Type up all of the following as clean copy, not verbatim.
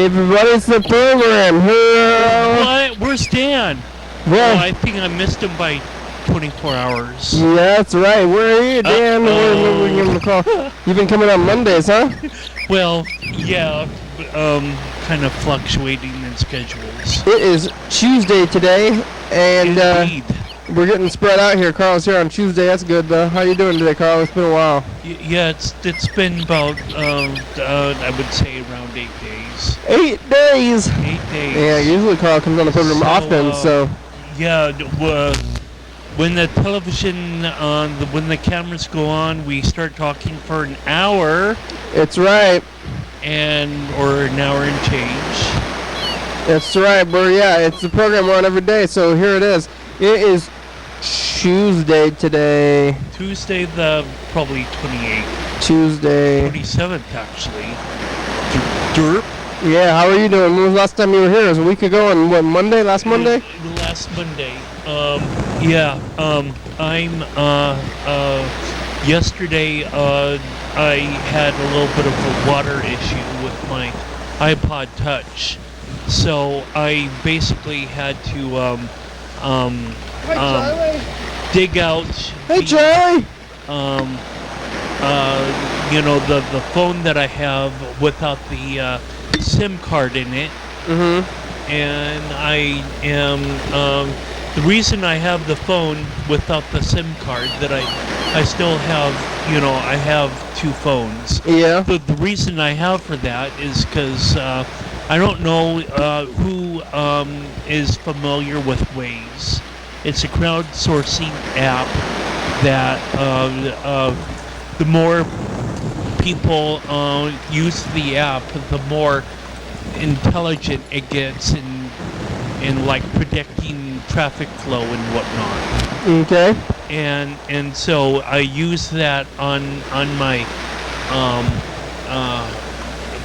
everybody, it's the program. What? Where's Dan? Well, I think I missed him by 24 hours. Yeah, that's right. Where are you, Dan? Where we give him a call? You've been coming on Mondays, huh? Well, yeah, kind of fluctuating in schedules. It is Tuesday today, and we're getting spread out here. Carl's here on Tuesday. That's good, though. How you doing today, Carl? It's been a while. Yeah, it's been about, I would say around 8 days. 8 days? 8 days. Yeah, usually Carl comes on the program often, so... Yeah, when the television, when the cameras go on, we start talking for an hour. It's right. Or an hour and change. That's right, it's the program we're on every day, so here it is. It is Tuesday today. Tuesday the probably 28th. Tuesday. 27th, actually. Derp. Yeah, how are you doing? When was the last time you were here? It was a week ago on what, Monday? Last Monday? Last Monday. I'm yesterday I had a little bit of a water issue with my iPod Touch. So I basically had to dig out the phone that I have without the SIM card in it. Mm-hmm. And I am the reason I have the phone without the SIM card that I still have, I have two phones. Yeah. The reason I have for that is because I don't know who is familiar with Waze. It's a crowdsourcing app that the more people use the app, the more intelligent it gets in like predicting traffic flow and whatnot. Okay. And so I use that on my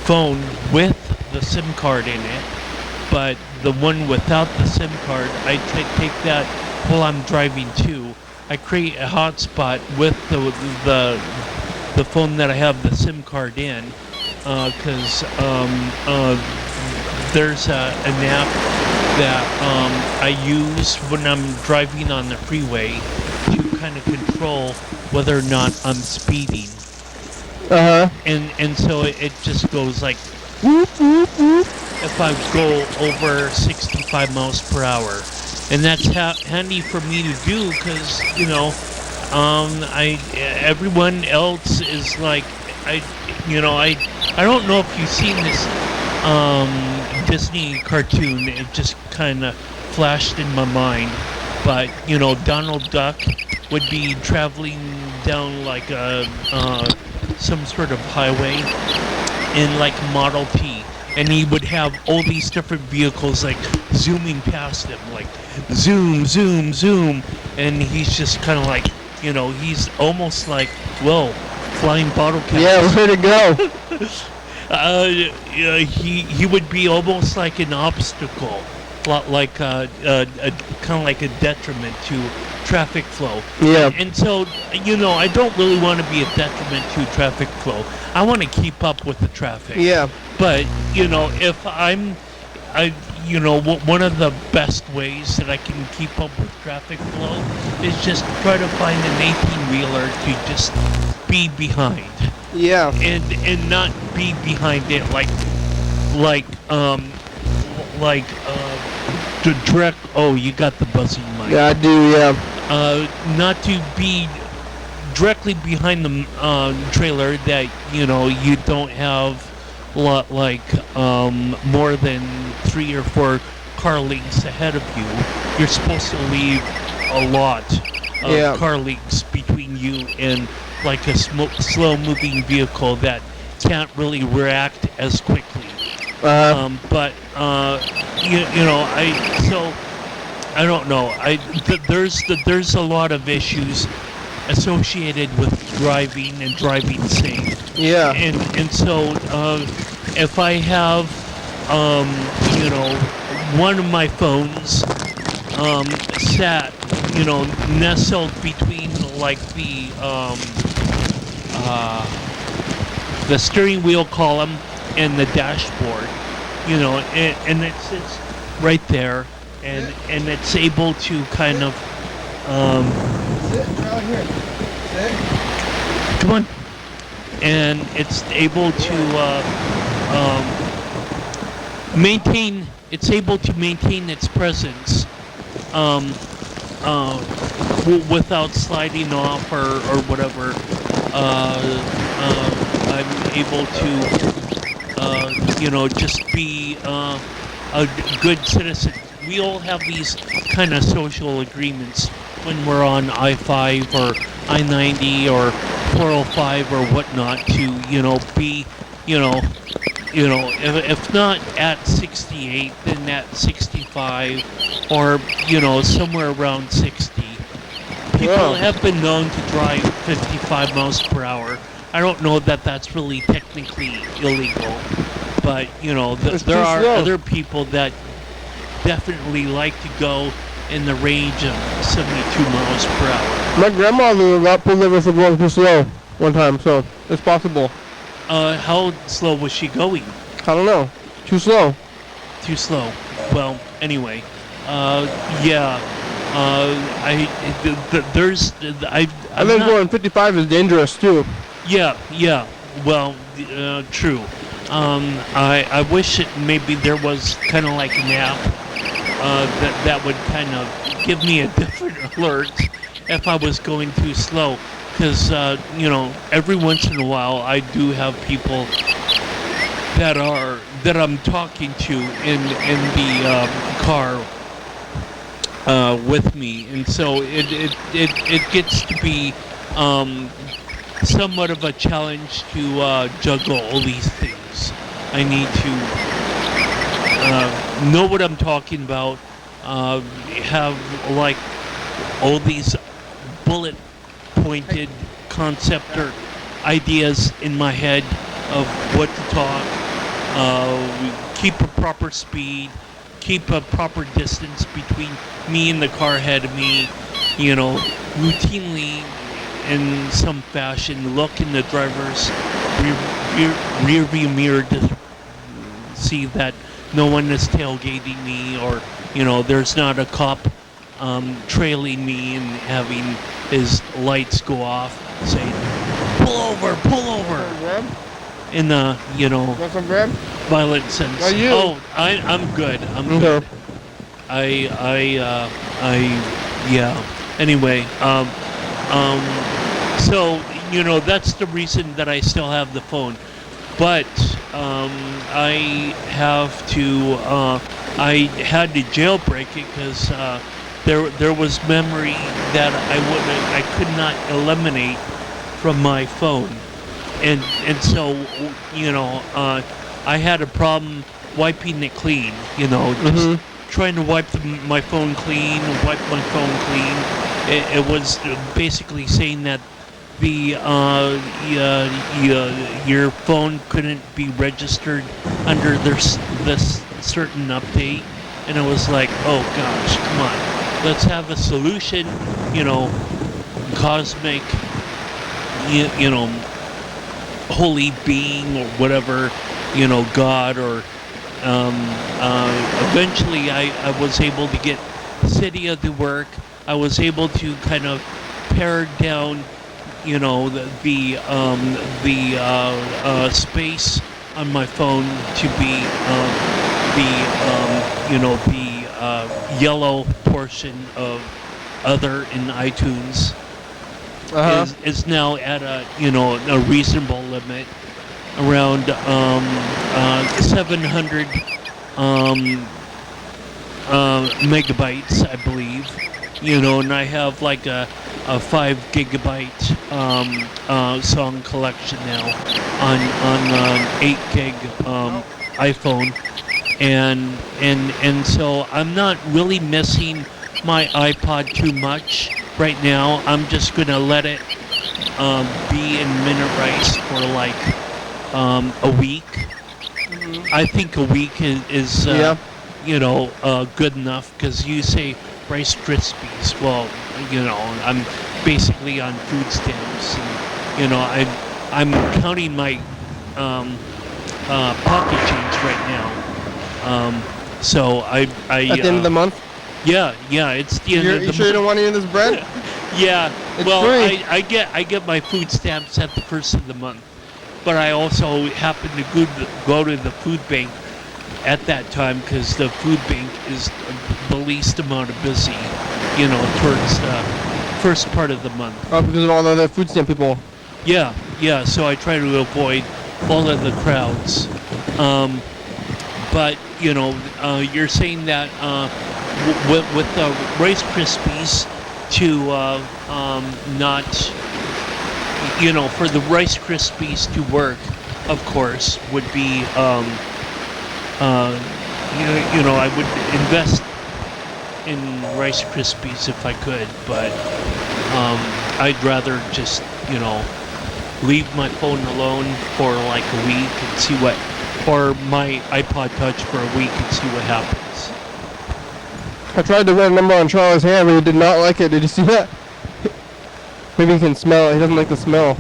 phone with the SIM card in it, but the one without the SIM card, I take that while I'm driving too. I create a hotspot with the phone that I have the SIM card in, because there's an app that I use when I'm driving on the freeway to kind of control whether or not I'm speeding. And so it just goes like whoop, whoop, whoop, if I go over 65 miles per hour. And that's handy for me to do because, everyone else is like, I don't know if you've seen this Disney cartoon. It just kind of flashed in my mind. But, Donald Duck would be traveling down like some sort of highway in like Model T. And he would have all these different vehicles like zooming past him, like zoom, zoom, zoom. And he's just kind of like, he's almost like, whoa, flying bottle caps. Yeah, where to go? He would be almost like an obstacle, like kind of like a detriment to traffic flow. Yeah. And so, I don't really want to be a detriment to traffic flow. I want to keep up with the traffic. Yeah. But, if one of the best ways that I can keep up with traffic flow is just try to find an 18-wheeler to just be behind. Yeah. And not be behind it to direct. Oh, you got the buzzing mic. Yeah, I do. Yeah. Not to be directly behind the trailer that you don't have more than 3 or 4 car lengths ahead of you. You're supposed to leave a lot of car lengths between you and like a slow moving vehicle that can't really react as quickly. But I don't know. There's a lot of issues associated with driving and driving safe. Yeah. And so if I have one of my phones sat nestled between like the steering wheel column and the dashboard, and it sits right there, and it's able to kind of Sit right here. Sit. come on, and it's able to maintain. It's able to maintain its presence without sliding off or whatever. I'm able to just be a good citizen. We all have these kind of social agreements when we're on I-5 or I-90 or 405 or whatnot to be if not at 68, then at 65 or somewhere around 60. People have been known to drive 55 miles per hour. I don't know that that's really technically illegal, but there are other people that definitely like to go in the range of 72 miles per hour. My grandmother got pulled over for going too slow one time, so it's possible. How slow was she going? I don't know. Too slow. Too slow. Well, anyway, I think going 55 is dangerous too. Yeah. Well, true. I wish maybe there was kind of like an app that would kind of give me a different alert if I was going too slow. Because every once in a while I do have people that I'm talking to in the car with me, and so it gets to be somewhat of a challenge to juggle all these things. I need to know what I'm talking about, have like all these bullet pointed concept or ideas in my head of what to talk, keep a proper speed, keep a proper distance between me and the car ahead of me, routinely in some fashion look in the driver's rear view mirror to see that no one is tailgating me, or there's not a cop trailing me and having his lights go off saying pull over in a Want some bread? violent sense. Are you? Oh, I'm good. I'm good. Yeah. Anyway, so that's the reason that I still have the phone, but I have to. I had to jailbreak it because there was memory that I could not eliminate from my phone, and so I had a problem wiping it clean. Just trying to wipe my phone clean, wipe my phone clean. It was basically saying that your phone couldn't be registered under this certain update, and it was like, oh gosh, come on, let's have a solution. Cosmic, holy being or whatever, God, or eventually I was able to get Cydia to work. I was able to kind of pare down the space on my phone to be the yellow portion of other in iTunes is now at a reasonable limit, around 700 megabytes, I believe. And I have like a 5 gigabyte song collection now on 8 gig iPhone, and so I'm not really missing my iPod too much right now. I'm just gonna let it be in minute rice for like a week. I think a week is good enough, because you say Rice Krispies. Well, I'm basically on food stamps, and I'm counting my pocket change right now, So I At the end of the month? Yeah, it's the end of the month. You sure you don't want any of this bread? Yeah, It's well, free. I get my food stamps at the first of the month, but I also happen to go to the food bank at that time because the food bank is the least amount of busy, towards the first part of the month. Oh, because of all the other food stamp people. Yeah, so I try to avoid all of the crowds. But you're saying that with the Rice Krispies to not, for the Rice Krispies to work, of course, would be, I would invest in Rice Krispies if I could, but I'd rather just, leave my phone alone for like a week and see what, or my iPod Touch for a week and see what happens. I tried to write a number on Charlie's hand, but he did not like it. Did you see that? Maybe he can smell it. He doesn't like the smell.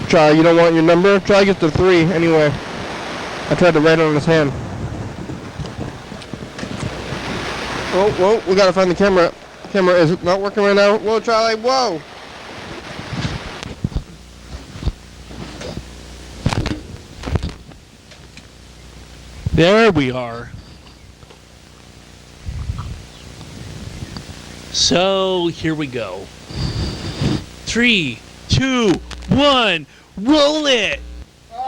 Charlie, you don't want your number? Charlie gets the 3 anyway. I tried to write it on his hand. Whoa, we gotta find the camera. Camera is not working right now. Whoa, Charlie, whoa! There we are. So here we go. 3, 2, 1, roll it!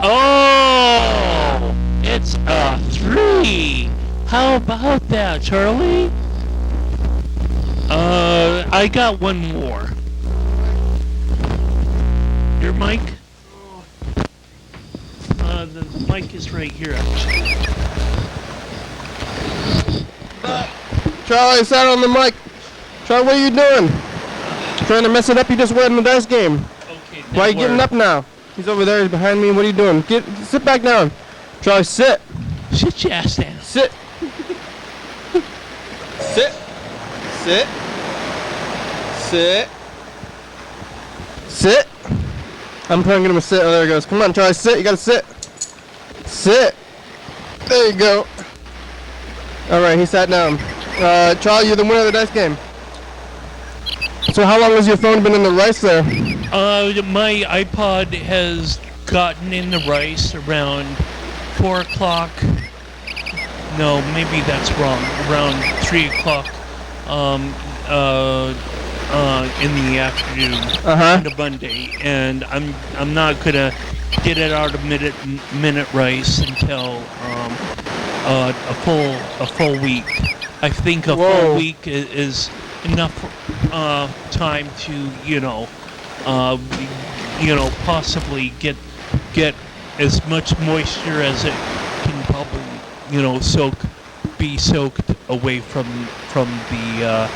Oh, it's a 3. How about that, Charlie? I got one more. Your mic? The mic is right here, actually. Charlie, sat on the mic. Charlie, what are you doing? Trying to mess it up? You just won the dice game. Okay. Why are you getting up now? He's over there. He's behind me. What are you doing? Sit back down. Charlie, sit. Sit your ass down. Sit. Sit. Sit. Sit. Sit. I'm trying to get him to sit. Oh, there he goes. Come on, Charlie, sit. You gotta sit. Sit. There you go. All right, he sat down. Charlie, you're the winner of the dice game. So how long has your phone been in the rice there? My iPod has gotten in the rice around 4 o'clock. No, maybe that's wrong. Around 3 o'clock in the afternoon on a Monday, and I'm not gonna get it out of minute rice until a full week. I think a full week is enough time to possibly get as much moisture as it can probably be soaked away from the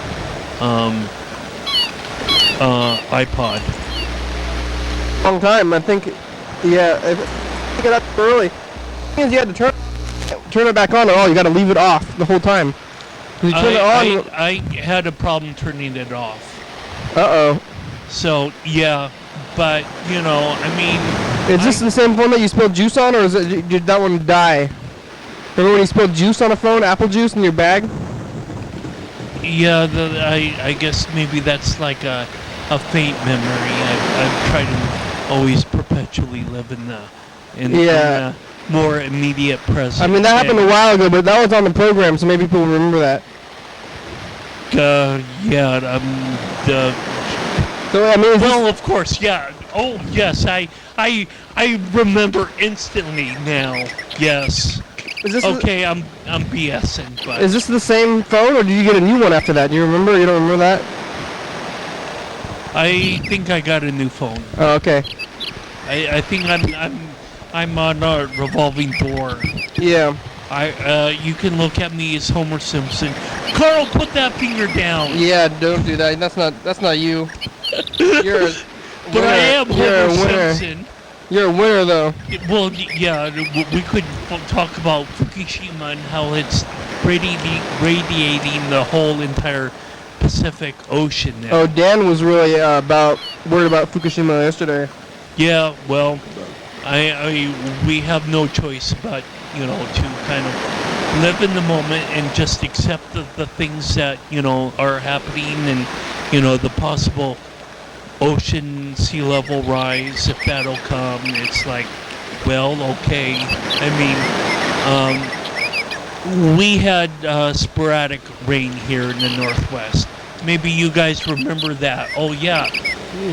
iPod. Long time, I think. Yeah, I pick it up early. The thing is, you had to turn it back on at all. You got to leave it off the whole time. You turn it on. I had a problem turning it off. Uh-oh. So yeah, but I mean. Is this the same phone that you spilled juice on, or did that one die? Remember when you spilled juice on a phone, apple juice in your bag? Yeah, I guess maybe that's like a faint memory. I've tried to always perpetually live in the more immediate present. I mean, that happened a while ago, but that was on the program, so maybe people remember that. So I mean, well, of course, yeah. Oh, yes, I remember instantly now. Yes. Is this okay? I'm BSing, but is this the same phone, or did you get a new one after that? Do you remember? You don't remember that? I think I got a new phone. Oh, okay. I think I'm on a revolving door. Yeah. You can look at me as Homer Simpson. Carl, put that finger down. Yeah, don't do that. That's not you. You're a but I am Homer Simpson. You're a winner, though. Well, yeah, we could talk about Fukushima and how it's radiating the whole entire Pacific Ocean now. Oh, Dan was really worried about Fukushima yesterday. Yeah, well, we have no choice but, to kind of live in the moment and just accept the things that, are happening, and, the possible ocean sea level rise, if that'll come. It's like, well, okay. I mean, we had sporadic rain here in the Northwest. Maybe you guys remember that. Oh yeah,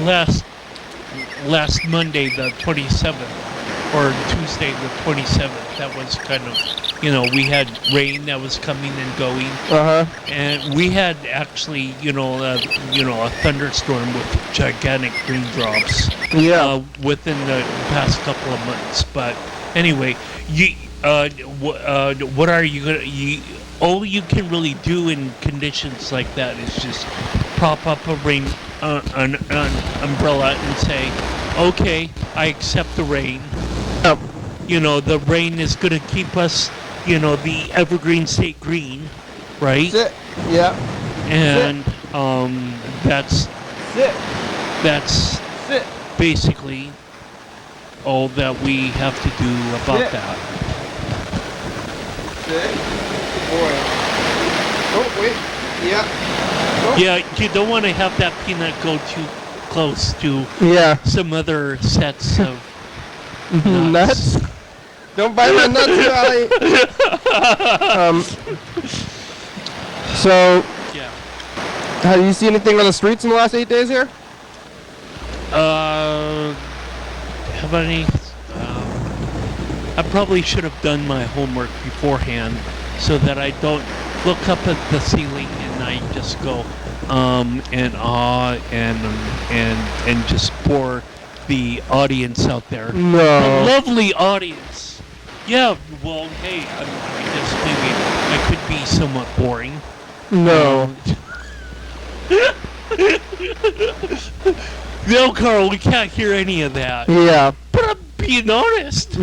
last Monday the 27th, or Tuesday the 27th. That was kind of, we had rain that was coming and going. And we had actually, a thunderstorm with gigantic raindrops. Yeah. Within the past couple of months. But anyway, what are you gonna? All you can really do in conditions like that is just prop up an umbrella and say, okay, I accept the rain. Yep. The rain is going to keep us, the evergreen state green, right? Sit. Yeah. And that's Sit. basically all that we have to do about that. Sit. Boy. Oh, wait. Yeah. Oh. Yeah, you don't want to have that peanut go too close to some other sets of nuts. Don't bite my nuts, Charlie. So, yeah. Have you seen anything on the streets in the last 8 days here? Have any? I probably should have done my homework beforehand, so that I don't look up at the ceiling and I just go and awe and just bore the audience out there. No. A lovely audience. Yeah, well, hey, I guess maybe I could be somewhat boring. No. No, Carl, we can't hear any of that. Yeah. But I'm being honest.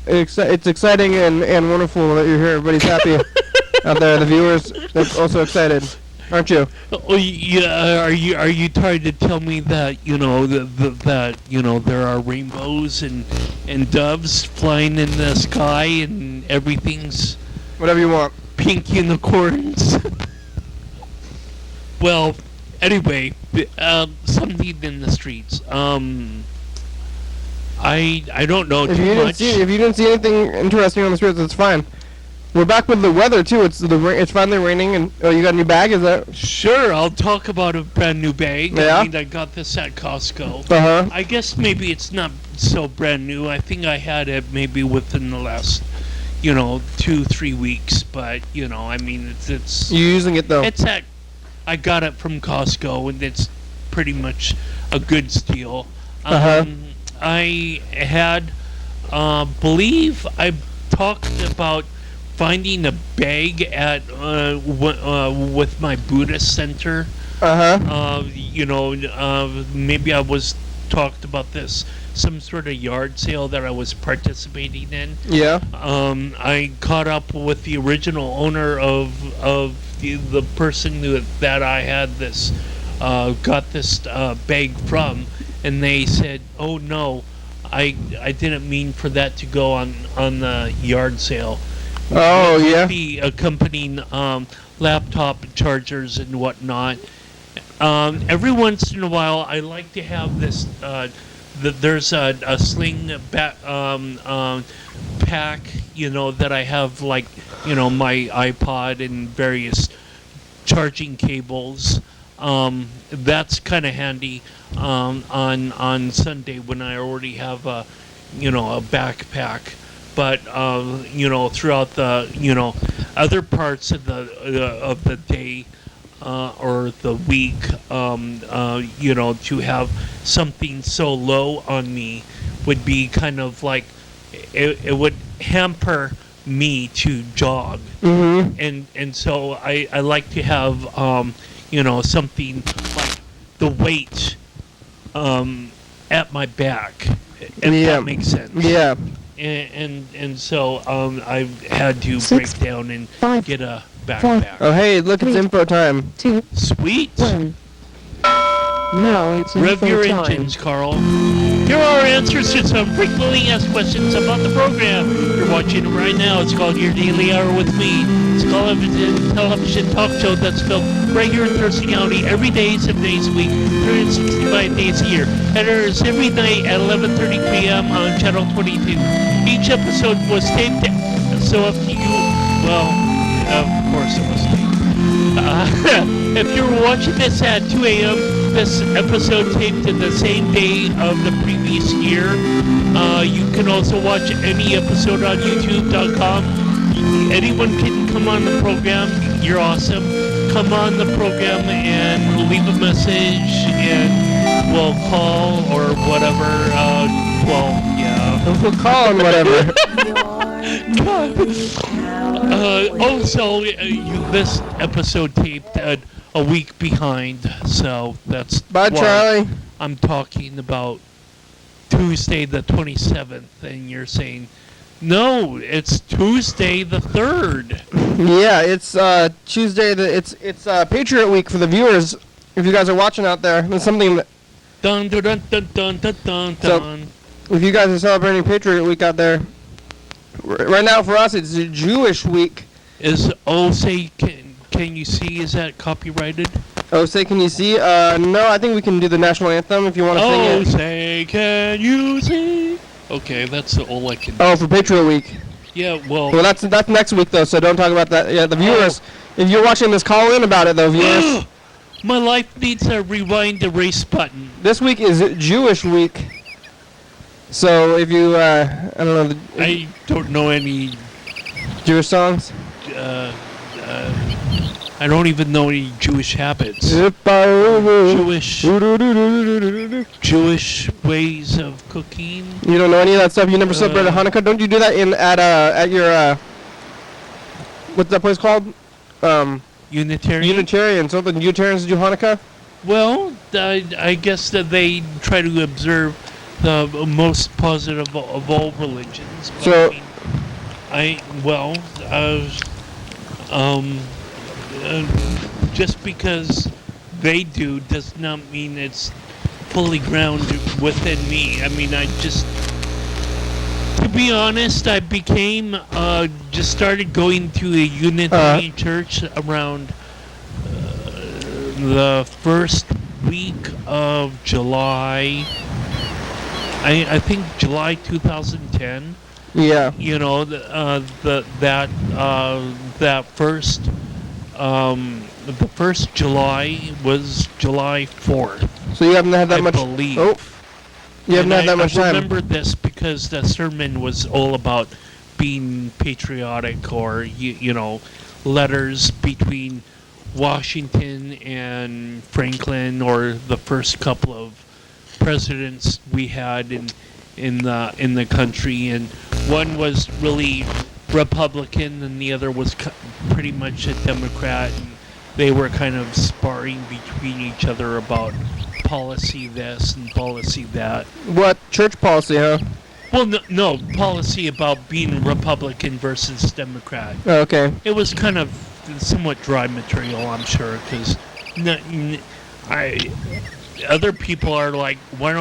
It's exciting and wonderful that you're here. Everybody's happy out there. The viewers are also excited, aren't you? Oh yeah. Are you trying to tell me that that there are rainbows and doves flying in the sky and everything's Whatever you want. pink unicorns? Well, anyway, something in the streets. I don't know too much. If you didn't see anything interesting on the streets, it's fine. We're back with the weather too. It's finally raining, and you got a new bag? Is that? Sure, I'll talk about a brand new bag. Yeah? I mean, I got this at Costco. I guess maybe it's not so brand new. I think I had it maybe within the last, 2-3 weeks. But I mean, it's. You using it though? I got it from Costco, and it's pretty much a good steal. I had, believe I talked about finding a bag at with my Buddhist center. Maybe I was talked about this, some sort of yard sale that I was participating in. Yeah. I caught up with the original owner of the person that I had this got this bag from, and they said, "Oh no, I didn't mean for that to go on the yard sale." Oh yeah. The accompanying laptop chargers and whatnot. Every once in a while, I like to have this. There's a sling pack, that I have, like, my iPod and various charging cables. That's kind of handy on Sunday when I already have a backpack. But throughout the other parts of the day or the week, to have something so low on me would be kind of like it would hamper me to jog. And so I like to have something like the weight at my back, if that makes sense. Yeah. And so I've had to break down and get a backpack. Oh hey, look, it's info time. Sweet. No, it's Rev info your time. engines, Carl. Here are answers to some frequently asked questions about the program. You're watching it right now. It's called Your Daily Hour with Me. It's a television talk show that's filmed right here in Thurston County every day, 7 days a week, 365 days a year. It airs every night at 11:30 p.m. on Channel 22. Each episode was taped, so up to you. Well, of course it was taped. If you're watching this at 2 a.m., this episode taped in the same day of the previous year. You can also watch any episode on YouTube.com. Anyone can come on the program. You're awesome. Come on the program and leave a message, and we'll call or whatever. We'll call and whatever. Also, this episode taped a week behind, so that's Bye, Charlie. I'm talking about Tuesday the 27th, and you're saying, no, it's Tuesday the 3rd. Yeah, it's Tuesday. It's Patriot Week for the viewers. If you guys are watching out there, there's something that. Dun dun dun dun dun dun dun. So, if you guys are celebrating Patriot Week out there, right now for us it's Jewish Week. Is say can you see? Is that copyrighted? Oh, say can you see? No, I think we can do the national anthem if you want to sing it. Oh, say can you see? Okay, that's all I can do. Oh, for Patriot Week. Yeah, well. Well, that's next week though, so don't talk about that. Yeah, the viewers. If you're watching this, call in about it though, viewers. My life needs a rewind erase button. This week is Jewish Week. So if you, I don't know. I don't know any Jewish songs. I don't even know any Jewish habits. Jewish ways of cooking. You don't know any of that stuff. You never celebrated Hanukkah. Don't you do that at your what's that place called? Unitarian. Unitarian. So the Unitarians do Hanukkah. Well, I guess that they try to observe the most positive of all religions. But So, just because they do does not mean it's fully grounded within me. I mean, to be honest, I just started going to a Unitarian church around the first week of July. I think July 2010. yeah. You know, the first July was July 4th. So you haven't had that much. I believe. Oh, you haven't had that much I time. remember this because the sermon was all about being patriotic, or you know, letters between Washington and Franklin, or the first couple of presidents we had in the country, and one was really Republican and the other was pretty much a Democrat, and they were kind of sparring between each other about policy this and policy that. What church policy, huh? Well, no policy about being Republican versus Democrat. Oh, okay. It was kind of somewhat dry material, I'm sure, because other people are like, why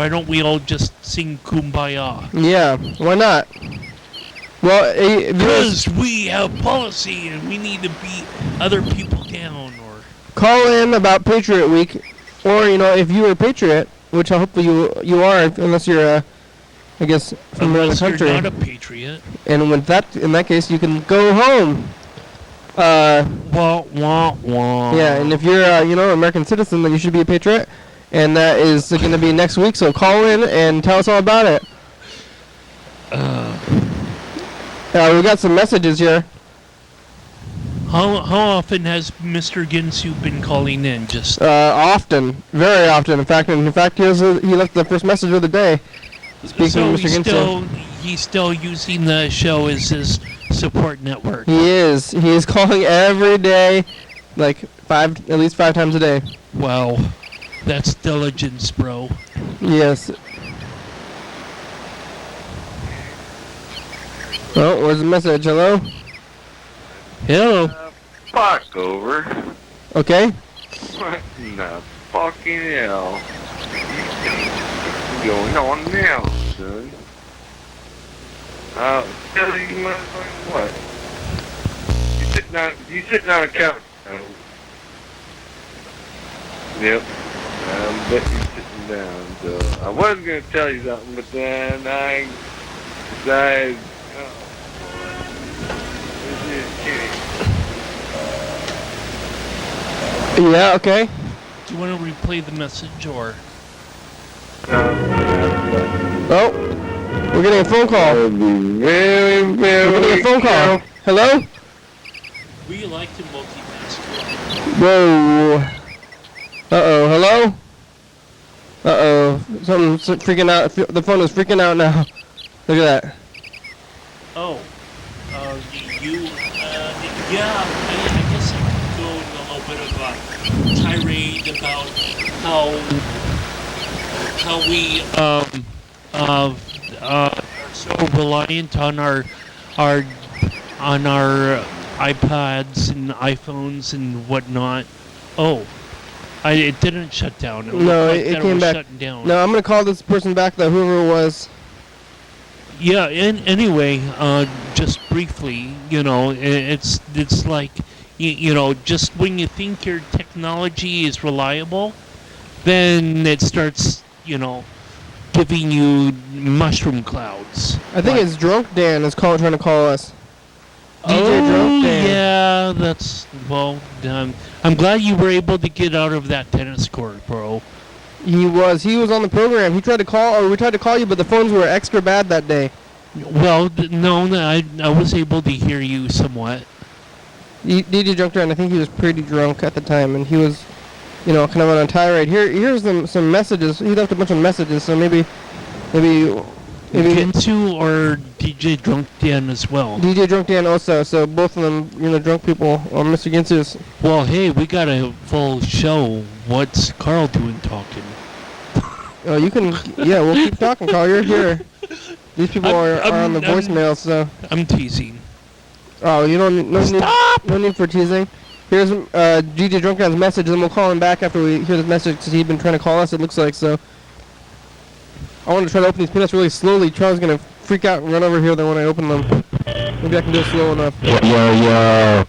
don't we all just sing Kumbaya? Yeah, why not? Well, because we have policy and we need to beat other people down, or call in about Patriot Week, or if you were a patriot, which hopefully you are, unless you're I guess from another country. You're not a patriot. And in that case, you can go home. Wah, wah, wah. Yeah, and if you're an American citizen, then you should be a patriot, and that is going to be next week. So call in and tell us all about it. We got some messages here. How often has Mr. Ginsu been calling in? Just often, very often. In fact, he left the first message of the day. Speaking of Mr. Ginsu, he's still using the show as his support network. He is. He is calling every day, like at least 5 times a day. Wow, that's diligence, bro. Yes. Oh, where's the message? Hello? Hello? Fuck over. Okay. What in the fucking hell? going on now, son? I'll tell you motherfucking what. You sitting on a couch. Yep. I bet you're sitting down. So I was gonna tell you something, but then I decided, oh boy, this is kidding. Yeah, okay. Do you want to replay the message or? Oh, we're getting a phone call. That would be very, very We're getting a phone call. Hello? We like to multitask. Whoa. Uh-oh, hello? Uh-oh, something's freaking out. The phone is freaking out now. Look at that. Oh, yeah, I guess I could go in a little bit of a tirade about how we are so reliant on our iPads and iPhones and whatnot. Oh, it didn't shut down. It No, looked like it that came was back. shutting down. No, I'm gonna call this person back, though, whoever it was. Yeah, and anyway, just briefly, it's like, just when you think your technology is reliable, then it starts, giving you mushroom clouds. I think it's Drunk Dan is trying to call us. DJ Oh, Drunk Dan. yeah, that's, well, I'm glad you were able to get out of that tennis court, bro. He was on the program. We tried to call you, but the phones were extra bad that day. Well, no, I was able to hear you somewhat. DJ Drunk Dan, I think he was pretty drunk at the time, and he was, kind of on a tirade. Here's some messages. He left a bunch of messages, so maybe Ginsu or DJ Drunk Dan as well. DJ Drunk Dan also. So both of them, drunk people. Or Mr. Ginsu's. Well, hey, we got a full show. What's Carl doing talking? Oh, you can. Yeah, we'll keep talking, Carl. You're here. These people are on the voicemail, so. I'm teasing. Oh, you don't. No need for teasing. Here's DJ Drunk Dan's message, and then we'll call him back after we hear this message, because he's been trying to call us. It looks like so. I want to try to open these peanuts really slowly. Charles is gonna freak out and run over here then when I open them. Maybe I can do it slow enough. Yo.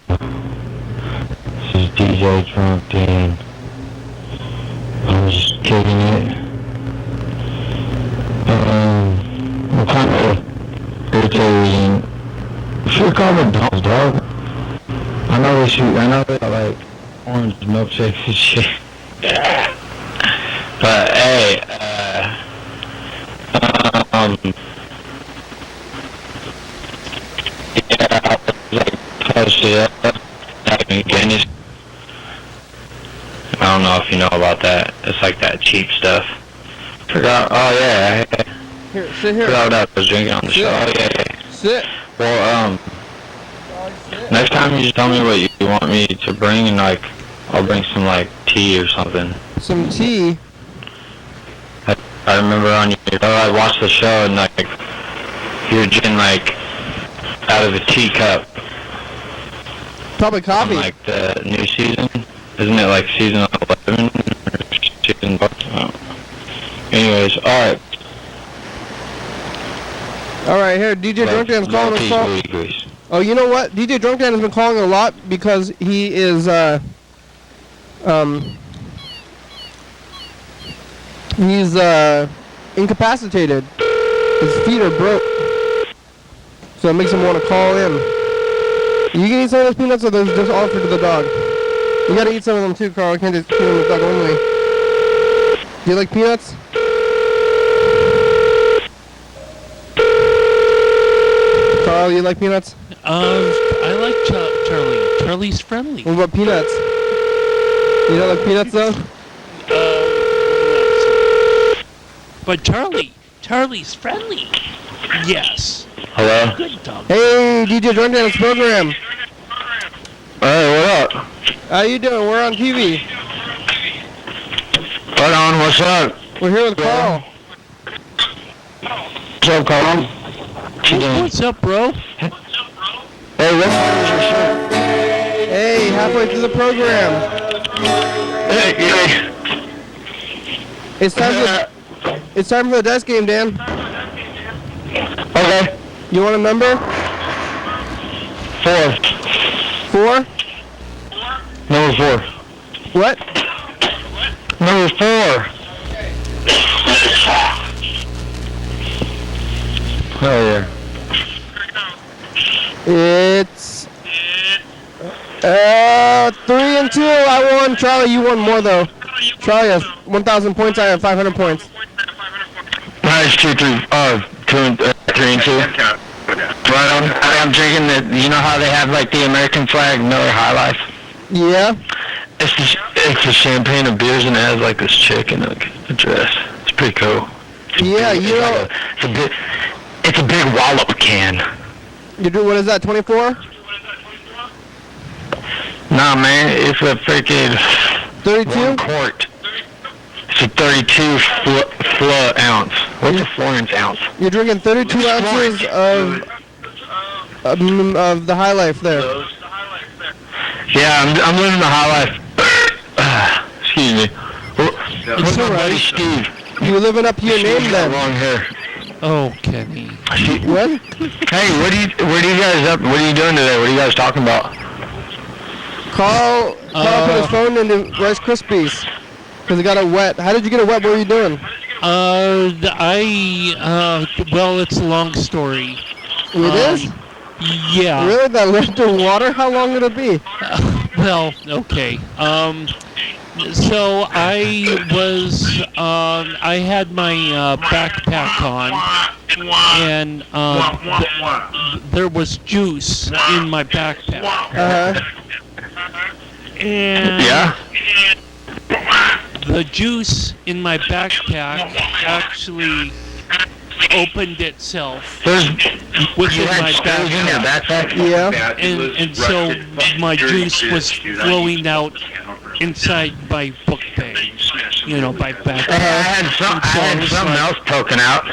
This is DJ Drunk Dan. I'm just kicking it. I'm kind of irritated. You should call McDonald's, dog. I know they got like orange milkshakes and shit. But hey, yeah, I was like posted up back in Guinness. I don't know if you know about that. It's like that cheap stuff. Forgot. Oh yeah. Here, sit here. Forgot what I was drinking on the show. Oh yeah. Sit. Well, next time you just tell me what you want me to bring, and like I'll bring some like tea or something. Some tea. I remember on your show, I watched the show and like you were drinking like out of a teacup. Probably coffee. On, like the new season, isn't it like season 11 or season? Oh. Anyways, all right. All right, here, DJ Drunk Dan's calling us. Oh, you know what? DJ Drunk Dan has been calling a lot because he is he's incapacitated. His feet are broke, so it makes him want to call in. You can eat some of those peanuts, or those just offered to the dog. You gotta eat some of them too, Carl. I can't just feed them to the dog only. Do you like peanuts? Carl, you like peanuts? I like Charlie. Charlie's friendly. What about peanuts? You don't like peanuts though? But Charlie's friendly. Yes. Hello? Good dog. Hey, DJ Drunk Dan's program. Hey, what up? How you doing? We're on TV. Right on, what's up? We're here with Carl. What's up, Carl? What's up, bro? Hey, what is your shirt? Hey, halfway through the program. Hey. It's time to It's time for the dice game, Dan. Okay. You want a number? 4. 4? Number 4. What? Number 4. Oh yeah. It's 3 and 2. I won. Charlie, you won more though. Charlie has 1,000 points. I have 500 points. Nice, 2, 3 and 2. Right on. I'm drinking the. You know how they have like the American flag Miller High Life? Yeah. It's a champagne of beers and it has like this chick in a dress. It's pretty cool. Yeah, you know. It's a big wallop can. You do, what is that, 24? Nah, man, it's a freaking 32? 1 quart. It's a 32 floor ounce. What's a florence ounce? You're drinking 32 ounces of the High Life there. Yeah, I'm living the High Life. Excuse me. It's alright. Steve. You living up to your name then? Long hair. Oh, Kenny. What? Hey, what are you guys up? What are you doing today? What are you guys talking about? Carl put his phone into Rice Krispies because he got it wet. How did you get it wet? What were you doing? Well, it's a long story. It is? Yeah. Really? That led to water? How long would it be? Well, okay. So I was, I had my backpack on, and there was juice in my backpack. Uh-huh. And Yeah? the juice in my backpack actually opened itself within my backpack. Yeah. And so my juice was flowing out inside my book bag, my backpack. I had something else poking out.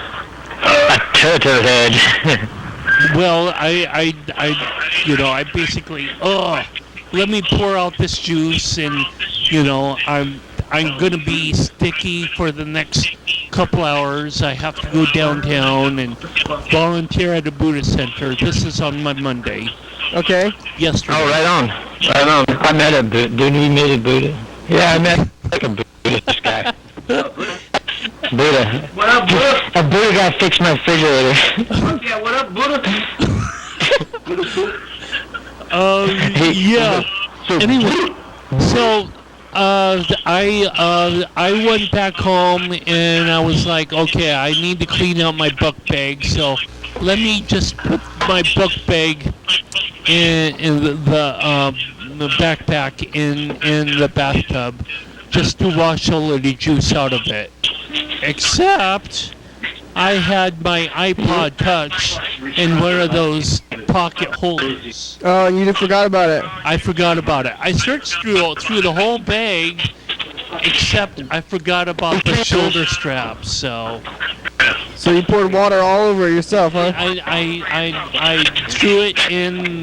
A turtle head. Well, I basically, let me pour out this juice, and I'm gonna be sticky for the next couple hours. I have to go downtown and volunteer at a Buddhist center. This is on my Monday. Okay. Yesterday. Oh, right on. I met a Buddha. Didn't we meet a Buddha? Yeah, I met like a Buddhist guy. Buddha. What up, Buddha? A Buddha guy fixed my refrigerator. Yeah, what up, Buddha? Yeah. Anyway, so I went back home and I was like, okay, I need to clean out my book bag, so let me just put my book bag in the backpack in the bathtub just to wash all of the juice out of it. Except I had my iPod Touch in one of those pocket holders. Oh, and you forgot about it. I forgot about it. I searched through the whole bag, except I forgot about the shoulder strap. So you poured water all over yourself, huh? I threw it in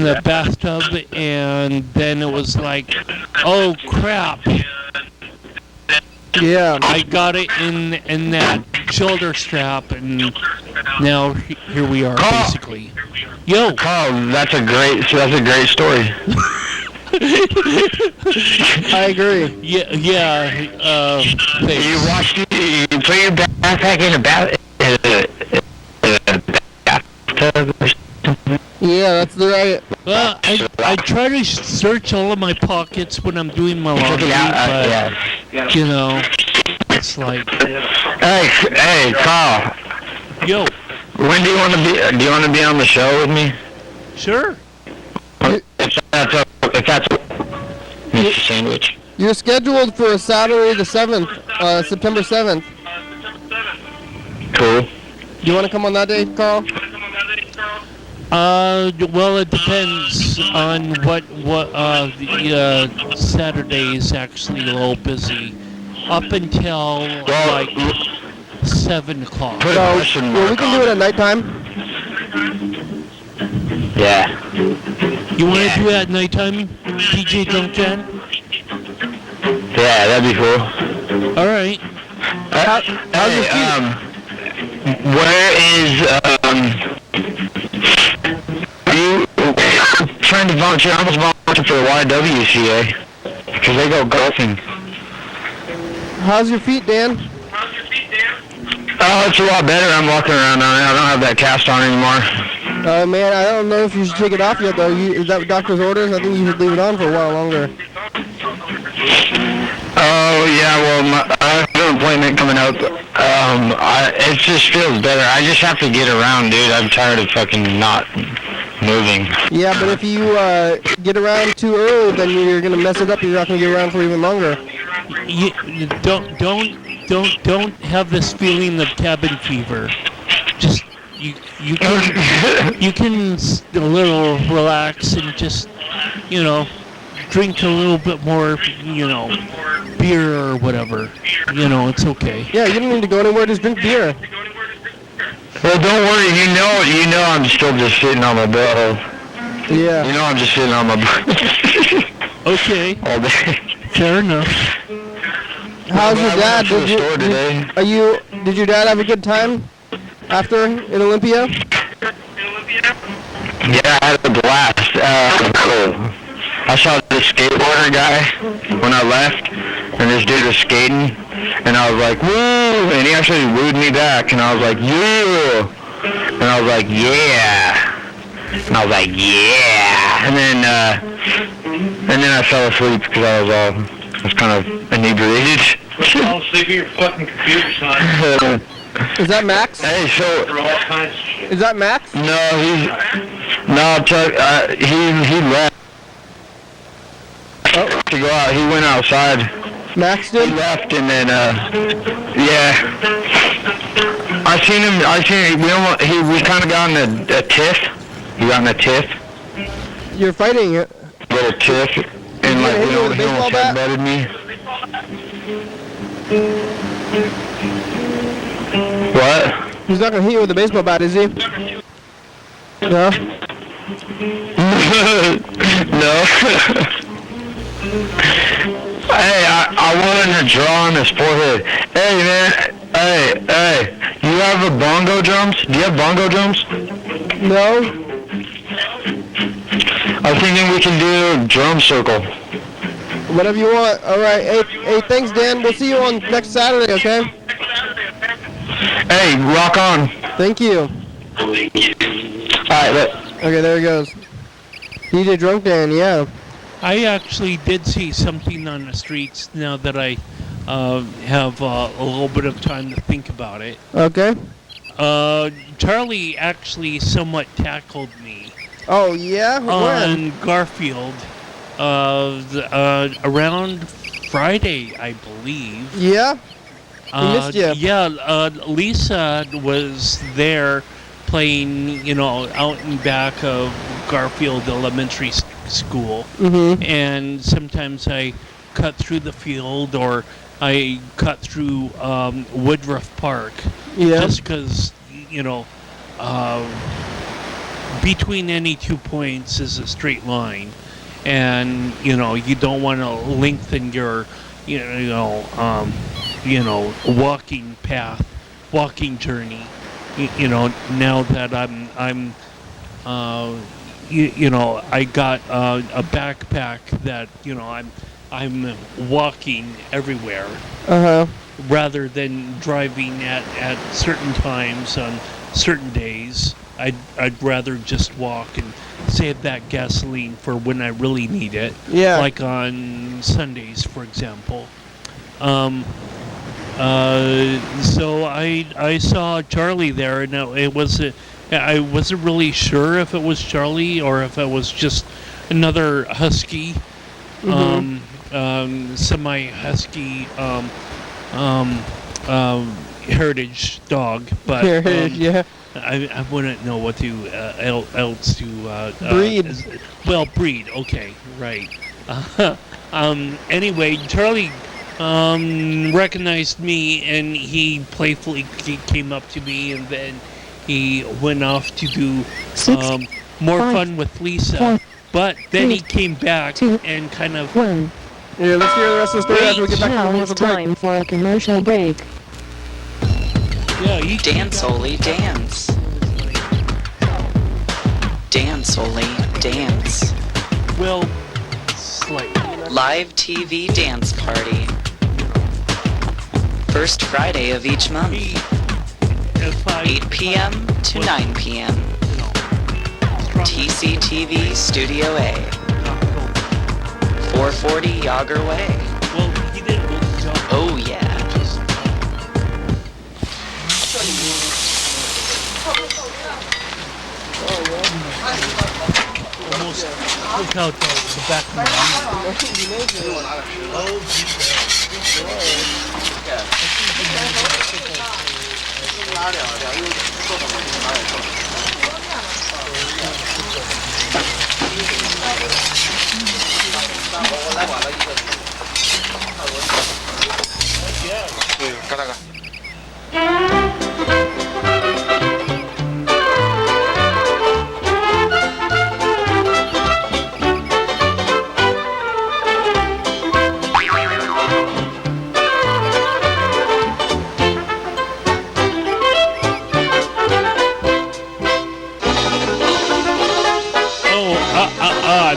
the bathtub, and then it was like, oh crap. Yeah. I got it in that shoulder strap, and now here we are, basically. Yo, Carl, that's a great story. I agree. Yeah. Thanks. You put your backpack in a bathtub or something? Yeah, that's the right. Well, I try to search all of my pockets when I'm doing my laundry, but it's like. Hey, Carl. Yo. When do you want to be? Do you want to be on the show with me? Sure. If that's Mr. Sandwich. You're scheduled for Saturday the 7th, September 7th. Cool. You want to come on that day, Carl? Well, it depends on what the Saturday is actually a little busy. Up until like 7 o'clock. Well, we can do it at nighttime. Yeah. You want to do it at nighttime, DJ Duncan? Yeah, that'd be cool. All right. How's your feet? Where is, you trying to volunteer? I was volunteering for the YWCA, because they go golfing. How's your feet, Dan? Oh, it's a lot better. I'm walking around on it. I don't have that cast on anymore. Man, I don't know if you should take it off yet, though. Is that doctor's orders? I think you should leave it on for a while longer. Oh, yeah, well, I have an appointment coming up. It just feels better. I just have to get around, dude. I'm tired of fucking not moving. Yeah, but if you get around too early, then you're going to mess it up. You're not going to get around for even longer. You don't have this feeling of cabin fever. Just you can a little relax and just drink a little bit more beer or whatever. It's okay. Yeah, you don't need to go anywhere. Just drink beer. Well, don't worry. You know I'm still just sitting on my butthole. Yeah. You know I'm just sitting on my butthole. Okay. All day. Fair enough. How's your dad? Did your dad have a good time after in Olympia? Yeah, I had a blast. I saw this skateboarder guy when I left, and this dude was skating, and I was like, woo! And he actually wooed me back, and I was like, yeah! And I was like, yeah! And I was like, yeah! And then I fell asleep because I was kind of inebriated. Fall asleep at your fucking computer, son. Is that Max? Hey, so... For all kinds of shit. Is that Max? He left. Oh. To go out. He went outside. Max He did? left and then, yeah. I seen him, we kind of got in a tiff. He got in a tiff. You're fighting it. Little tiff. And like, hit you with a he baseball almost bat? headbutted me. What? He's not going to hit you with a baseball bat, is he? No? No. Hey, I wanted to draw on his forehead. Hey, man. Hey. You have a bongo drums? Do you have bongo drums? No? I was thinking we can do a drum circle. Whatever you want. All right. Hey, thanks, Dan. We'll see you on next Saturday, okay? Hey, rock on. Thank you. Alright, Okay, there he goes. DJ Drunk Dan, yeah. I actually did see something on the streets now that I have a little bit of time to think about it. Okay. Charlie actually somewhat tackled me Oh, yeah? When? on Garfield around Friday, I believe. Yeah? missed ya. Yeah, Lisa was there playing, out in back of Garfield Elementary School. Mm-hmm. And sometimes I cut through the field or I cut through Woodruff Park. Yeah. Just because, between any 2 points is a straight line. And, you don't want to lengthen your, walking journey. Now that I got a backpack that, I'm walking everywhere. Uh-huh. Rather than driving at certain times on certain days. I'd rather just walk and save that gasoline for when I really need it. Yeah. Like on Sundays, for example. So I saw Charlie there, and I wasn't really sure if it was Charlie or if it was just another husky, semi-husky heritage dog, but yeah. I wouldn't know what to else to breed. Breed. Okay, right. Anyway, Charlie recognized me and he playfully came up to me, and then he went off to do more fun with Lisa. But then he came back and kind of. Yeah, let's hear the rest of the story after we get back to the Now it's commercial break. time for a commercial break. Yeah, you Dance, Oli, dance. Dance, Oli, dance. Well, slightly. Live TV dance party. First Friday of each month. If I 8 p.m. to 9 p.m. TCTV Studio A. 440 Yager Way. Well, he did a good job. Oh yeah. Almost took out the back of my knee.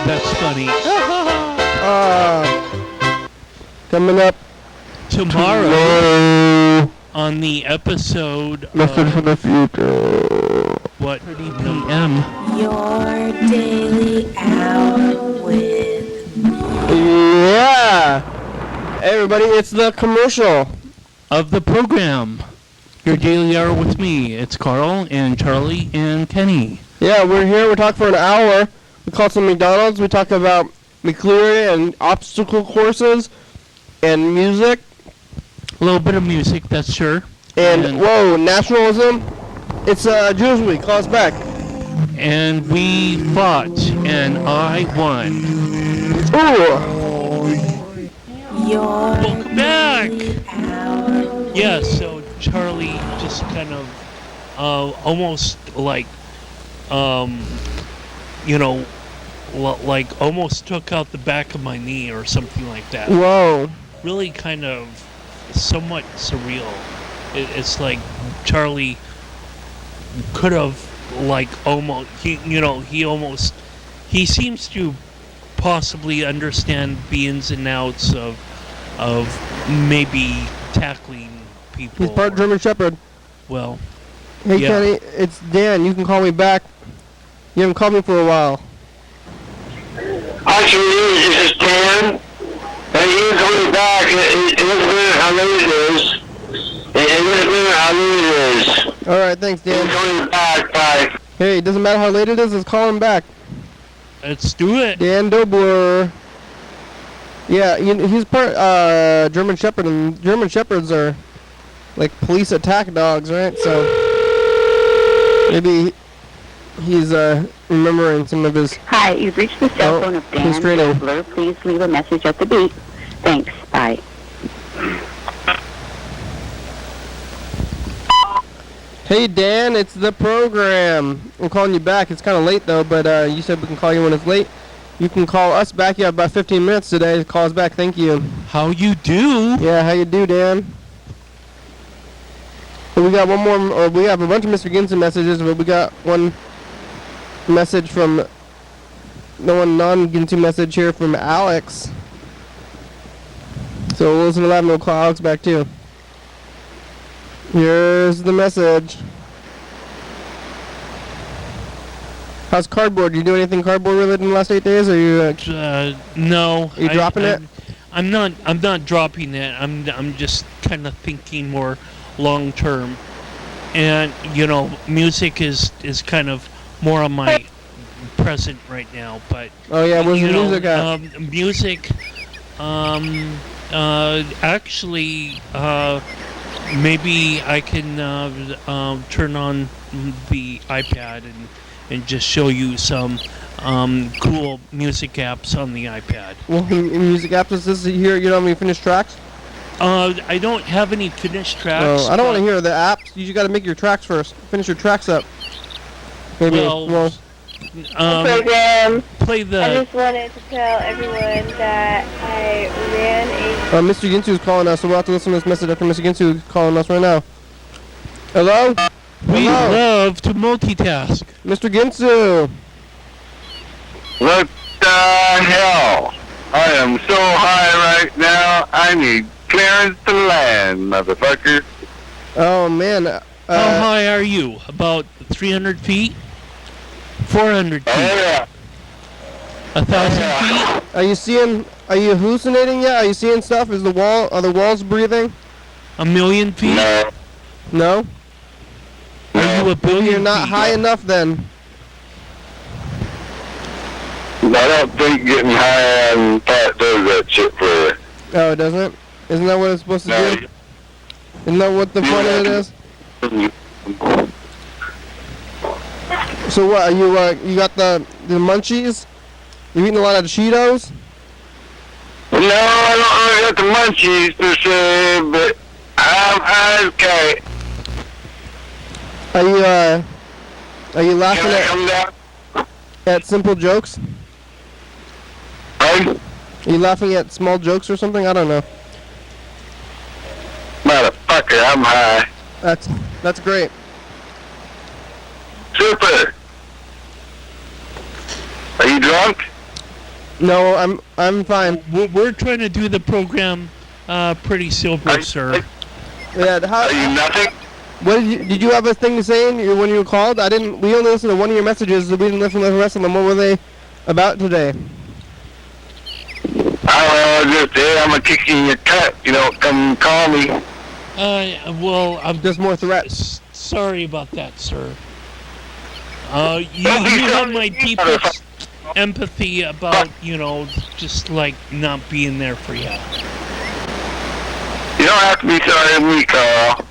That's funny. Coming up Tomorrow on the episode message from the future. what 30 p.m. Your daily hour with Yeah. Hey everybody, it's the commercial. of the program. Your daily hour with me. It's Carl and Charlie and Kenny. Yeah, we're here. We're talking for an hour. We call some McDonald's. We talk about McCleary and obstacle courses and music. A little bit of music, that's sure. And whoa, nationalism. It's Jews Week. Call us back. And we fought, and I won. Ooh. your Welcome back. daily hour. Yeah, so Charlie just kind of almost like like almost took out the back of my knee or something like that. Whoa. Really kind of somewhat surreal. It's like Charlie could have like almost he seems to possibly understand the ins and outs of maybe tackling people. He's part German Shepherd. Well, Hey yeah. Kenny, it's Dan. You can call me back. You haven't called me for a while. Actually, this is Dan. And you can call me back. It doesn't matter how late it is. It doesn't matter how late it is. All right, thanks, You can Dan. call me back. Bye. Hey, it doesn't matter how late it is. Let's call him back. let's do it. Dan Dobler. Yeah, he's part German Shepherd, and German Shepherds are like police attack dogs, right? So maybe he's remembering some of his. Hi, you've reached the cell Oh, phone of Dan he's training. Dobler. Please leave a message at the beep. Thanks. Bye. Hey Dan, it's the program. I'm calling you back. It's kind of late though, but you said we can call you when it's late. You can call us back. You have about 15 minutes today. Call us back. Thank you. How you do? Yeah, how you do, Dan? So we got one more, or we have a bunch of Mr. Ginson messages, but we got one message from, non-Ginson message here from Alex. So we'll listen to that and we'll call Alex back too. Here's the message. How's cardboard? You do anything cardboard related in the last 8 days? Or you? No. Are you dropping it? I'm not dropping it. I'm just kind of thinking more long term, and music is kind of more on my present right now. But Oh yeah, where's the music at? music. Actually, maybe I can turn on the iPad and just show you some cool music apps on the iPad. Well, in music apps, is this here? You don't have any finished tracks? I don't have any finished tracks. I don't want to hear the apps. You just got to make your tracks first. Finish your tracks up. Maybe. Well, program. play I the. just wanted to tell everyone that I ran a Mr. Ginsu is calling us, so we'll have to listen to this message after Mr. Ginsu is calling us right now. Hello? We Hello? love to multitask. Mr. Ginsu. What the hell? I am so high right now, I need clearance to land, motherfucker. Oh, man. How high are you? About 300 feet? 400 feet? Oh, yeah. 1,000 feet? Are you hallucinating yet? Are you seeing stuff? Are the walls breathing? 1,000,000 feet? No. No? Are you a billion You're not feet? high enough then. I don't think getting high on pot does that shit for you. Oh, it doesn't? Isn't that what it's supposed to No. do? Isn't that what the point of it is? So what, are you got the munchies? You eating a lot of Cheetos? No, I don't really got the munchies per se, but I'm okay. Are you laughing Can I come down? at simple jokes? Right? Are you laughing at small jokes or something? I don't know. Motherfucker, I'm high. That's great. Super. Are you drunk? No, I'm fine. We're trying to do the program pretty sober, sir. Yeah, Are you nothing? What did you have a thing to say when you called? We only listened to one of your messages. We didn't listen to the rest of them. What were they about today? Just, hey, I'm gonna kick you in your cut. You know, come call me. Well, I'm just more threats. Sorry about that, sir. You have my deepest empathy about, just like not being there for you. You don't have to be sorry of me, Carl.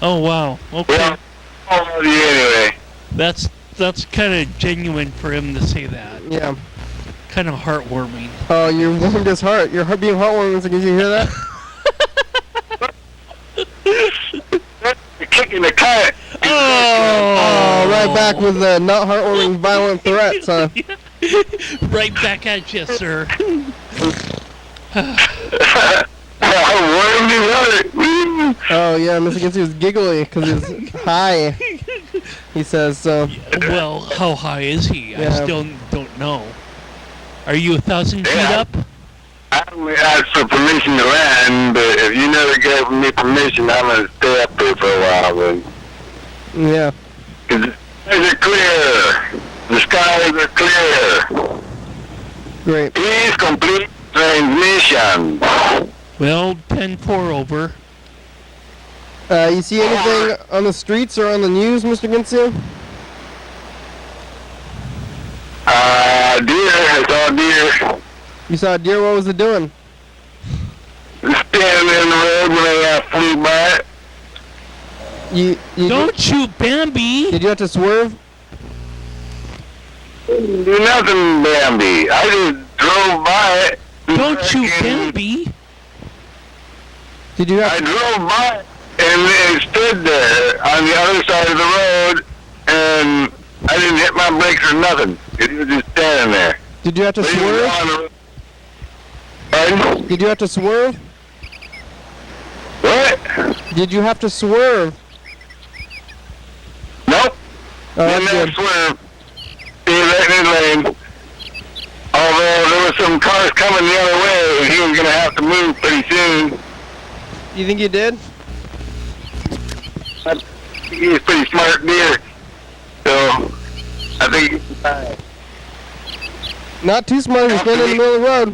Oh wow. Okay. Well, I love you anyway. That's kind of genuine for him to say that. Yeah. Kind of heartwarming. Oh, you warmed his heart. You're being heartwarming. Did you hear that? You're kicking the cut. Oh, right back with the not heartwarming, violent threats, huh? Right back at you, sir. Oh yeah, Mr. Ginsu was giggly because he's high. He says so. Well, how high is he? Yeah. I still don't know. Are you 1,000 feet up? I only asked for permission to land, but if you never gave me permission, I'm gonna stay up there for a while. Then. Yeah. Cause the skies are clear. The skies are clear. Great. Please complete transmission. Well, 10-4 over. You see anything on the streets or on the news, Mr. Ginsu? Deer. I saw deer. You saw a deer. What was it doing? Standing in the road when I flew by it. You don't shoot Bambi. Did you have to swerve? Do nothing, Bambi. I just drove by it. Don't shoot Bambi. Did you have? I drove by it and it stood there on the other side of the road, and I didn't hit my brakes or nothing. It was just standing there. Did you have to swerve? Pardon? Did you have to swerve? What? Did you have to swerve? Nope. Oh, Didn't that's have good. to swerve. Stay right in lane. Although there were some cars coming the other way, and he was going to have to move pretty soon. You think you did? He's a pretty smart deer. So, I think he's fine. Not too smart if he's standing in the middle of the road.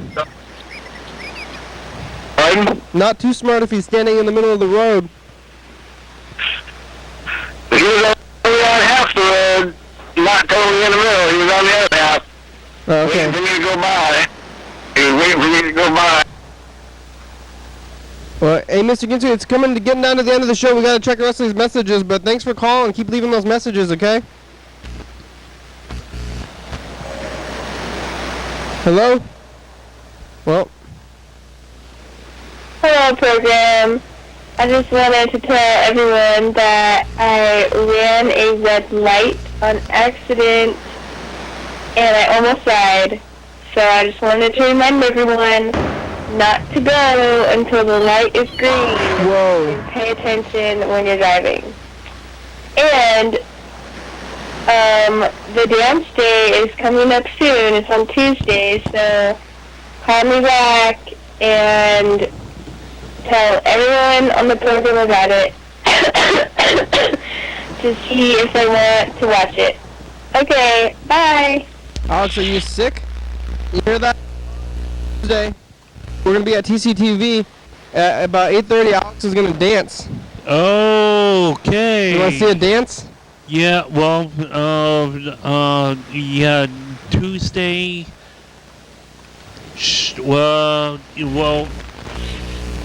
Pardon? Not too smart if he's standing in the middle of the road. He was only on half the road, not totally in the middle. He was on the other half. Oh, okay. Waiting for me to go by. He was waiting for me to go by. Well, hey, Mr. Ginsu, it's getting down to the end of the show. We gotta check the rest of these messages, but thanks for calling. Keep leaving those messages, okay? Hello? Well. Hello, program. I just wanted to tell everyone that I ran a red light on accident and I almost died. So I just wanted to remind everyone not to go until the light is green. Whoa. And pay attention when you're driving. And the dance day is coming up soon. It's on Tuesday, so call me back and tell everyone on the program about it to see if they want to watch it. Okay, bye. Alex, are you sick? You hear that? Tuesday, we're gonna be at TCTV at about 8:30. Alex is gonna dance. Okay. You want to see a dance? Yeah, well, yeah, Tuesday. Well, All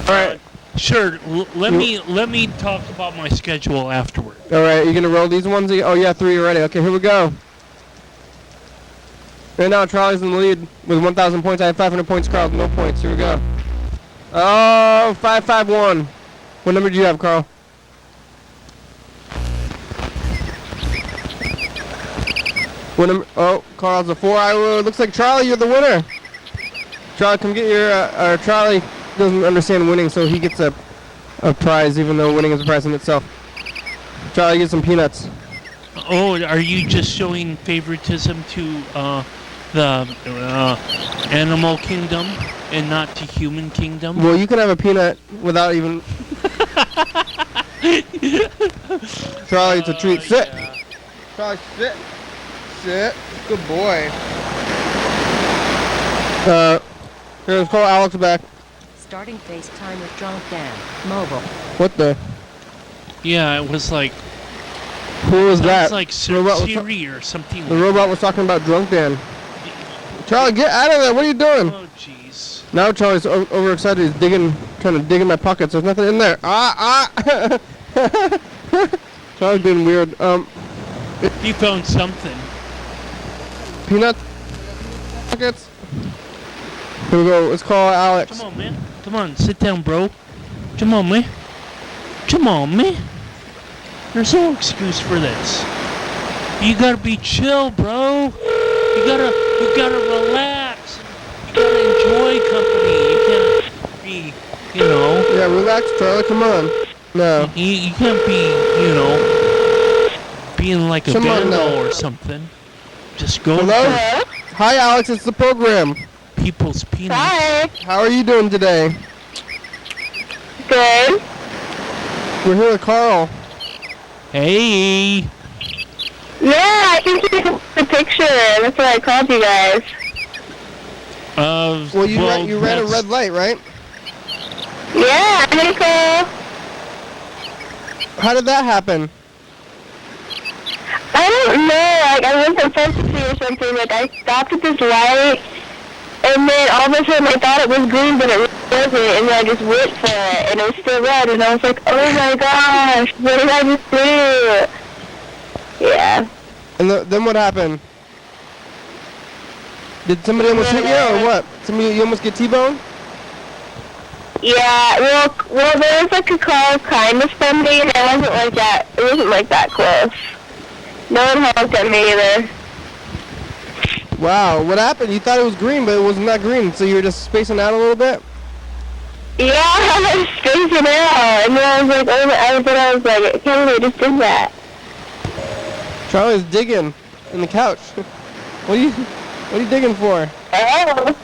right. sure. Let me talk about my schedule afterward. All right. You gonna roll these ones? Oh yeah, 3 already. Okay, here we go. Right now, Charlie's in the lead with 1,000 points. I have 500 points. Carl, no points. Here we go. Oh, 551. What number do you have, Carl? What number? Oh, Carl's a 4. Looks like Charlie, you're the winner. Charlie, come get your. Charlie doesn't understand winning, so he gets a prize, even though winning is a prize in itself. Charlie, get some peanuts. Oh, are you just showing favoritism to the animal kingdom and not to human kingdom? Well, you can have a peanut without even. Charlie, it's a treat. Sit. Yeah. Charlie, sit. Sit. Good boy. Here, let's call Alex back. Starting FaceTime with Drunk Dan. Mobile. What the? Yeah, it was like. Who was Sounds that? like The robot was Siri or something. The robot was talking about Drunk Dan. Charlie, get out of there! What are you doing? Oh, jeez. Now Charlie's overexcited. He's trying to dig in my pockets. There's nothing in there. Charlie's being weird. He found something. Peanut pockets. Here we go. Let's call Alex. Come on, man. Come on, sit down, bro. Come on, man. Come on, man. There's no excuse for this. You gotta be chill, bro. You gotta relax. You gotta enjoy company. You can't be, Yeah, relax, Charlie. Come on. No. You can't be, being like a Come on vandal now. or something. Just go Hello? for Hi, Alex. It's the program. people's peanuts. Bye. How are you doing today? Good. We're here with Carl. Hey. Yeah, I can see the picture. That's why I called you guys. Well, you ran a that's- red light, right? Yeah, I'm gonna call. How did that happen? I don't know. Like, I went from fantasy or something. Like, I stopped at this light, and then all of a sudden I thought it was green, but it wasn't. And then I just went for it, and it was still red. And I was like, oh my gosh, what did I just do? Yeah. And then what happened? Did somebody almost hit you, or what? You almost get T-boned? Yeah, well, there was like a car kind of spending, and it wasn't like that. It wasn't like that close. No one honked at me either. Wow, what happened? You thought it was green, but it was not green, so you were just spacing out a little bit? Yeah, I was spacing out, and then I was like, I was like, I can't believe I just did that. Charlie's digging in the couch. What are you digging for? Oh,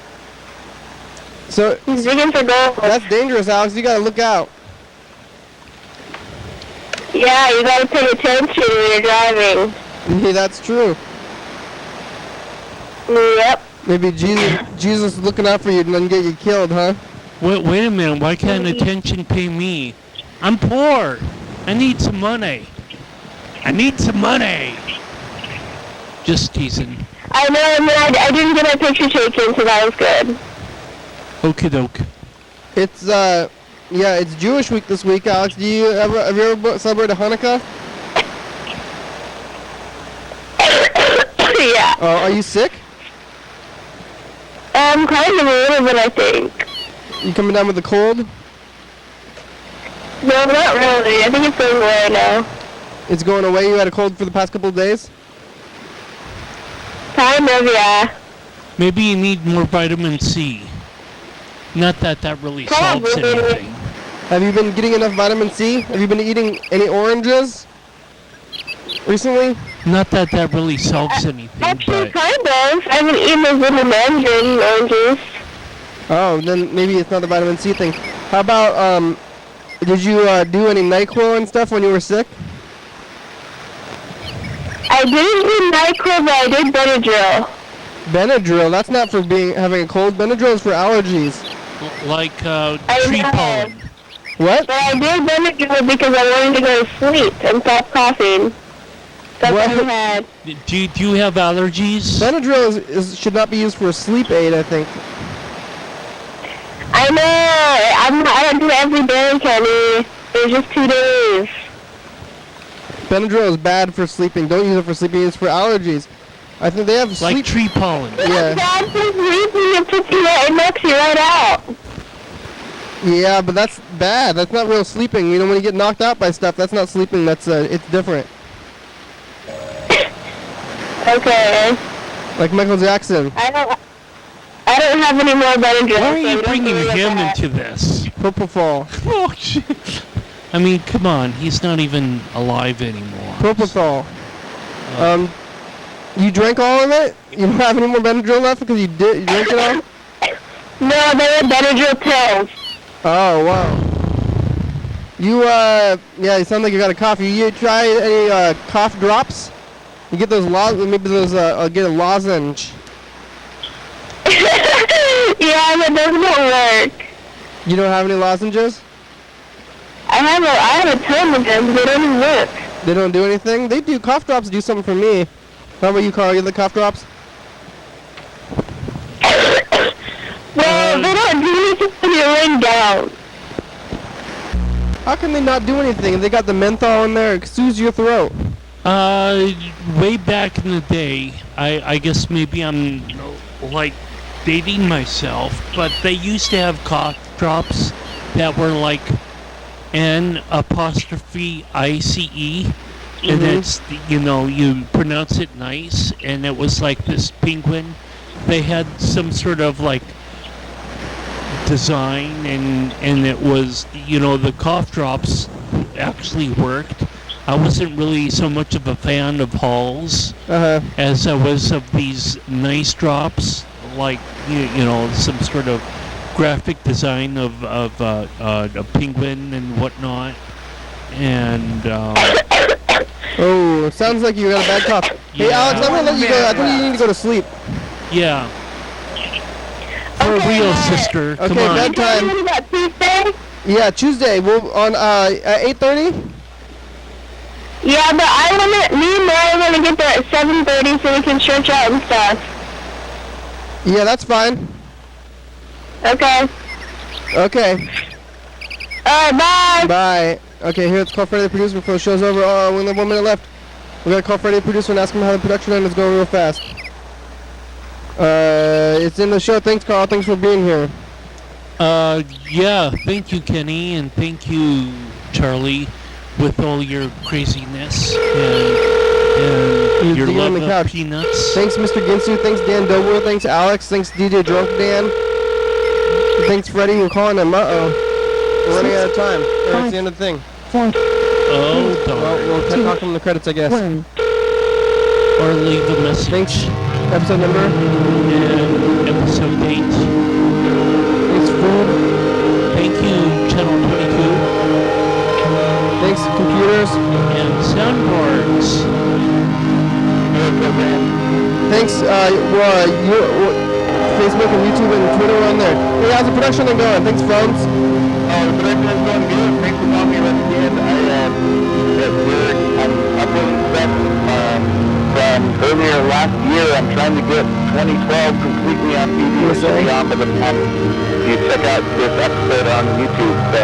So he's digging for gold. that's dangerous, Alex. You gotta look out. Yeah, you gotta pay attention when you're driving. Yeah, that's true. Yep. Maybe Jesus is looking out for you and then get you killed, huh? Wait a minute. Why can't attention pay me? I'm poor. I need some money. Just teasing. I know, and then I didn't get my picture taken, so that was good. Okie doke. It's it's Jewish week this week, Alex. Have you ever celebrated Hanukkah? Yeah. Oh, are you sick? Kind of a little bit, I think. You coming down with a cold? No, not really. I think it's going away now. It's going away. You had a cold for the past couple of days? Kind of, yeah. Maybe you need more vitamin C. Not that really solves Probably. anything. Have you been getting enough vitamin C? Have you been eating any oranges? recently? Not that that really solves anything, Actually, but kind of. I haven't eaten those little mandarin oranges. Oh, then maybe it's not the vitamin C thing. How about, did you do any NyQuil and stuff when you were sick? I didn't do NyQuil, but I did Benadryl. Benadryl, that's not for having a cold. Benadryl is for allergies. like I tree know. pollen. What? But I did Benadryl because I wanted to go to sleep and stop coughing. That's what I What? had. Do you have allergies? Benadryl should not be used for a sleep aid, I think. I know. I don't do it every day, Kenny. It was just 2 days. Benadryl is bad for sleeping. Don't use it for sleeping. It's for allergies. I think they have Like sleep. tree pollen. Yeah. It's bad for sleeping. It knocks you right out. Yeah, but that's bad. That's not real sleeping. You know, when you get knocked out by stuff, that's not sleeping. That's it's different. Okay. Like Michael Jackson. I don't have any more Benadryl. Why are so you don't bringing worry him about into this? Propofol. Oh shit! I mean, come on, he's not even alive anymore. Propofol. You drank all of it? You don't have any more Benadryl left because you drank it all? No, they were Benadryl pills. Oh, wow. Yeah, you sound like you got a cough. You try any cough drops? You get those maybe those, get a lozenge. Yeah, but those don't work. You don't have any lozenges? I have a ton of them, but they don't even work. They don't do anything? They do. Cough drops do something for me. How about you, Carl? You have the cough drops? Well, they don't do anything when you're laying down. How can they not do anything? They got the menthol in there. It soothes your throat. Way back in the day, I guess maybe I'm like dating myself, but they used to have cough drops that were like N''ICE, and it's, you pronounce it nice, and it was like this penguin. They had some sort of like design, and it was, the cough drops actually worked. I wasn't really so much of a fan of Halls as I was of these nice drops, like some sort of graphic design of a penguin and whatnot. And oh, sounds like you got a bad cough. Hey, Alex, I'm gonna let you go. I think you need to go to sleep. yeah, for real, sister. Come Okay, on. bedtime. What about Tuesday? Yeah, Tuesday. We'll on at 8:30. Yeah, but me and Mary want to get there at 7:30 so we can stretch out and stuff. Yeah, that's fine. Okay. Okay. Bye. Bye. Okay, here, let's call Freddie the producer before the show's over. Oh, we only have 1 minute left. We gotta call Freddie the producer and ask him how the production line is going real fast. It's in the show. Thanks, Carl. Thanks for being here. Yeah, thank you, Kenny, and thank you, Charlie, with all your craziness and your digging on love the of couch. peanuts. Thanks, Mr. Ginsu. Thanks, Dan Dover. Thanks, Alex. Thanks, DJ Drunk Dan. Thanks, Freddie. We're calling him. We're running out of time. That's the end of the thing. Oh, darn. Well, we'll talk to him in the credits, I guess. Or leave a message. Thanks. Episode number? And episode 8. Thanks, food. Thank you, Channel 22. Thanks, computers. And soundboards. Thanks, Facebook and YouTube and Twitter are on there. Hey, how's the production thing going? Thanks, phones. The production is going good. Thanks for calling me once again. I'm uploading stuff from earlier last year. I'm trying to get 2012 completely on TV and stay on by the time you check out this episode on YouTube. So,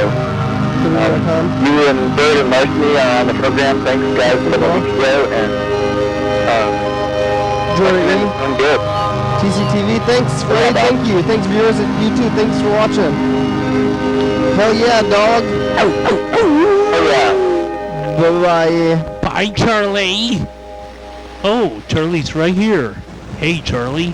you and Bird and Marcy are on the program. Thanks, guys, for the week ago. And, Jordan. I'm good. TCTV, thanks, Fred, thank you. Thanks, viewers at YouTube, thanks for watching. Hell yeah, dog. Oh, yeah. Bye-bye. Bye, Charlie. Oh, Charlie's right here. Hey, Charlie.